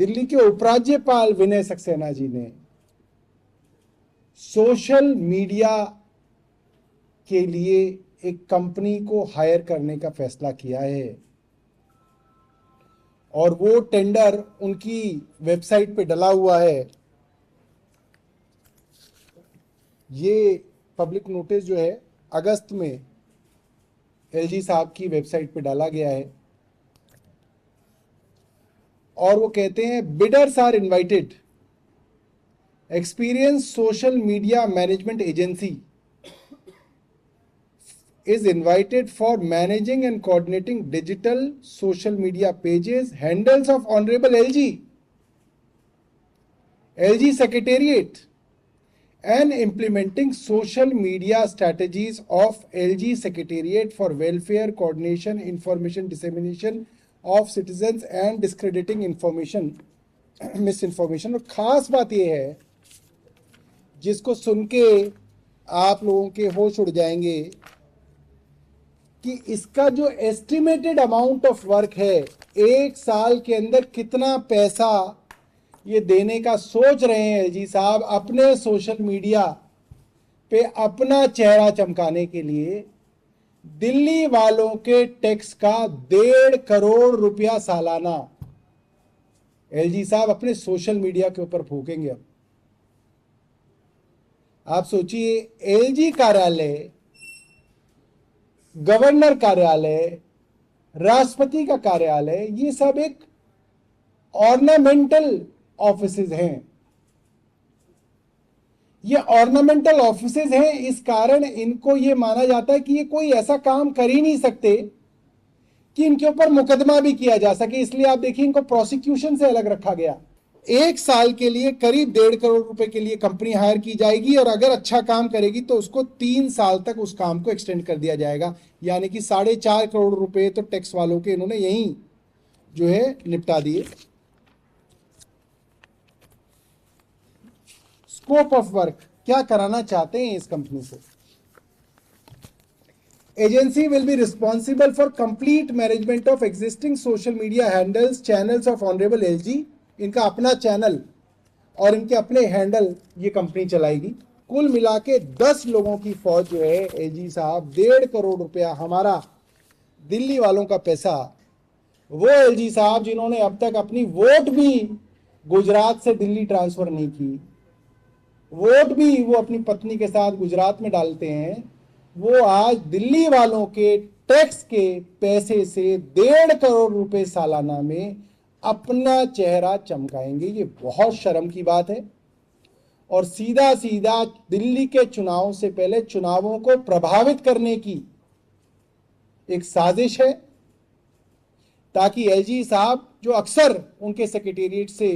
दिल्ली के उपराज्यपाल विनय सक्सेना जी ने सोशल मीडिया के लिए एक कंपनी को हायर करने का फैसला किया है और वो टेंडर उनकी वेबसाइट पे डला हुआ है। ये पब्लिक नोटिस जो है अगस्त में एलजी साहब की वेबसाइट पे डाला गया है और वो कहते हैं bidders are invited, experience social media management agency is invited for managing and coordinating digital social media pages, handles of Honorable LG Secretariat, and implementing social media strategies of LG Secretariat for welfare, coordination, information dissemination of citizens and discrediting information, misinformation। और खास बात यह है जिसको सुन के आप लोगों के होश उड़ जाएंगे कि इसका जो एस्टिमेटेड अमाउंट ऑफ वर्क है, एक साल के अंदर कितना पैसा ये देने का सोच रहे हैं एलजी साहब अपने सोशल मीडिया पे अपना चेहरा चमकाने के लिए। दिल्ली वालों के टैक्स का 1.5 करोड़ रुपया सालाना एलजी साहब अपने सोशल मीडिया के ऊपर फूकेंगे। अब आप सोचिए, एलजी कार्यालय, गवर्नर कार्यालय, राष्ट्रपति का कार्यालय, ये सब एक ऑर्नामेंटल ऑफिसेज हैं। ये ऑर्नामेंटल ऑफिसेज हैं, इस कारण इनको ये माना जाता है कि ये कोई ऐसा काम कर ही नहीं सकते कि इनके ऊपर मुकदमा भी किया जा सके। इसलिए आप देखिए इनको प्रोसिक्यूशन से अलग रखा गया। एक साल के लिए करीब 1.5 करोड़ रुपए के लिए कंपनी हायर की जाएगी और अगर अच्छा काम करेगी तो उसको 3 साल तक उस काम को एक्सटेंड कर दिया जाएगा, यानी कि 4.5 करोड़ रुपए तो टैक्स वालों के इन्होंने यहीं जो है निपटा दिए। स्कोप ऑफ वर्क क्या कराना चाहते हैं इस कंपनी से? Agency will be responsible for complete management of existing social media handles, channels of honourable LG. इनका अपना चैनल और इनके अपने हैंडल ये कंपनी चलाएगी। कुल मिला के 10 लोगों की फौज जो है एलजी साहब, 1.5 करोड़ रुपया हमारा दिल्ली वालों का पैसा, वो एलजी साहब जिन्होंने अब तक अपनी वोट भी गुजरात से दिल्ली ट्रांसफर नहीं की, वोट भी वो अपनी पत्नी के साथ गुजरात में डालते हैं, वो आज दिल्ली वालों के टैक्स के पैसे से 1.5 करोड़ रुपए सालाना में अपना चेहरा चमकाएंगे। ये बहुत शर्म की बात है और सीधा सीधा दिल्ली के चुनाव से पहले चुनावों को प्रभावित करने की एक साजिश है, ताकि एलजी साहब जो अक्सर उनके सेक्रेटेरिएट से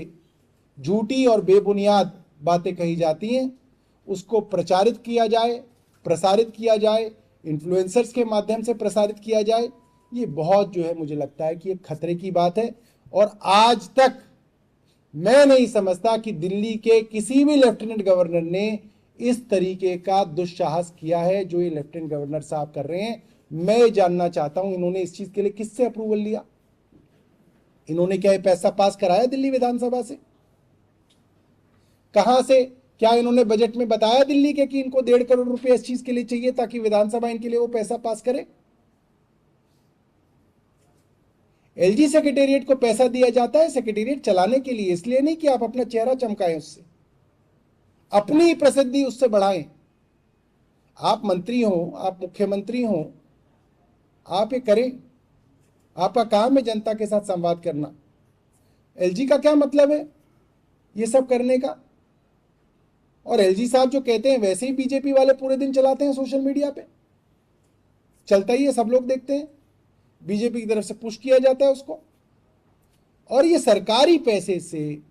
झूठी और बेबुनियाद बातें कही जाती हैं उसको प्रचारित किया जाए, प्रसारित किया जाए, इन्फ्लुएंसर्स के माध्यम से प्रसारित किया जाए। ये बहुत जो है मुझे लगता है कि एक खतरे की बात है और आज तक मैं नहीं समझता कि दिल्ली के किसी भी लेफ्टिनेंट गवर्नर ने इस तरीके का दुस्साहस किया है जो ये लेफ्टिनेंट गवर्नर साहब कर रहे हैं। मैं जानना चाहता हूं इन्होंने इस चीज के लिए किससे अप्रूवल लिया? इन्होंने क्या ये पैसा पास कराया दिल्ली विधानसभा से? कहां से? क्या इन्होंने बजट में बताया दिल्ली के कि इनको 1.5 करोड़ रुपए इस चीज के लिए चाहिए ताकि विधानसभा इनके लिए वो पैसा पास करे? एलजी सेक्रेटेरिएट को पैसा दिया जाता है सेक्रेटेरिएट चलाने के लिए, इसलिए नहीं कि आप अपना चेहरा चमकाएं उससे, अपनी प्रसिद्धि उससे बढ़ाएं। आप मंत्री हो, आप मुख्यमंत्री हो, आप ये करें, आपका काम है जनता के साथ संवाद करना। एलजी का क्या मतलब है ये सब करने का? और एलजी साहब जो कहते हैं वैसे ही बीजेपी वाले पूरे दिन चलाते हैं सोशल मीडिया पे, चलता ही है, सब लोग देखते हैं, बीजेपी की तरफ से पुश किया जाता है उसको। और ये सरकारी पैसे से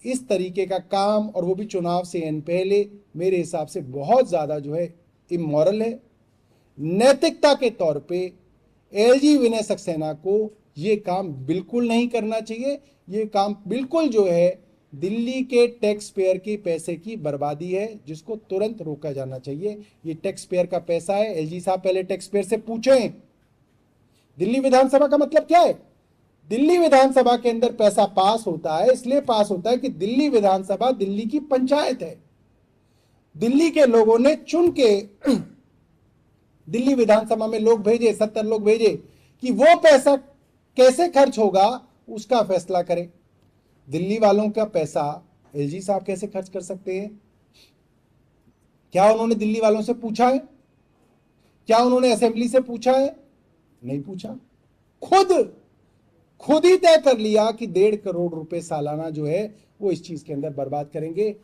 इस तरीके का काम, और वो भी चुनाव से पहले, मेरे हिसाब से बहुत ज़्यादा जो है इमोरल है। नैतिकता के तौर पे एलजी विनय सक्सेना को ये काम बिल्कुल नहीं करना चाहिए। ये काम बिल्कुल जो है दिल्ली के टैक्स पेयर के पैसे की बर्बादी है जिसको तुरंत रोका जाना चाहिए। ये टैक्स पेयर का पैसा है। एलजी साहब पहले टैक्स पेयर से पूछें दिल्ली विधानसभा का मतलब क्या है? दिल्ली विधानसभा के अंदर पैसा पास होता है, इसलिए पास होता है कि दिल्ली विधानसभा दिल्ली की पंचायत है। दिल्ली के लोगों ने चुन के दिल्ली विधानसभा में लोग भेजे, 70 लोग भेजे कि वो पैसा कैसे खर्च होगा उसका फैसला करें। दिल्ली वालों का पैसा एलजी साहब कैसे खर्च कर सकते हैं? क्या उन्होंने दिल्ली वालों से पूछा है? क्या उन्होंने असेंबली से पूछा है? नहीं पूछा। खुद ही तय कर लिया कि 1.5 करोड़ रुपए सालाना जो है वो इस चीज के अंदर बर्बाद करेंगे।